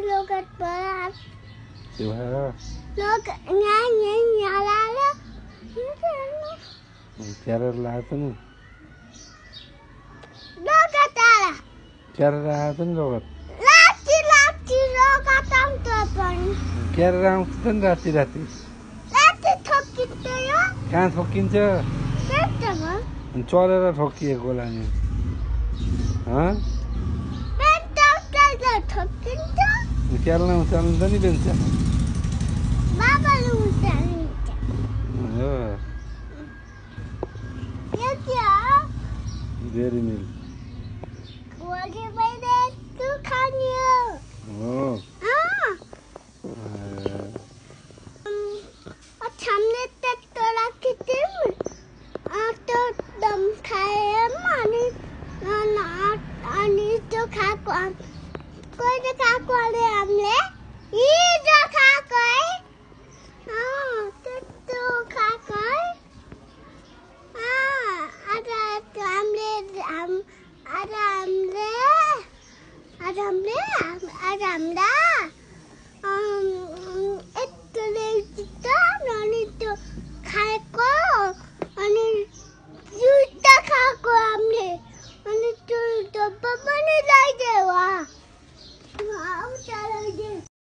Logat berat. Siapa? Logat nyanyi nyala. Cara lahatun. Logat ala. Cara lahatun logat. Lati logat am tepan. Cara lahatun rati. Lati thokit yo. कहाँ ठोकिन्छ Betul. चलेर ठोकिएको होला नि Betul saja thokit yo. Carroll चल्छ नि बेन्छ Baba lusan. हो Ya. Dairy मिल Wajib bayar tu kan yo. हो सामने तक तो रखी थी तो दम खाए मानी ना आनी तो खा कोई तो खा कोले हमले ये जो खा कोई तो खा कोई ada हमले itu kita nani tu खाएको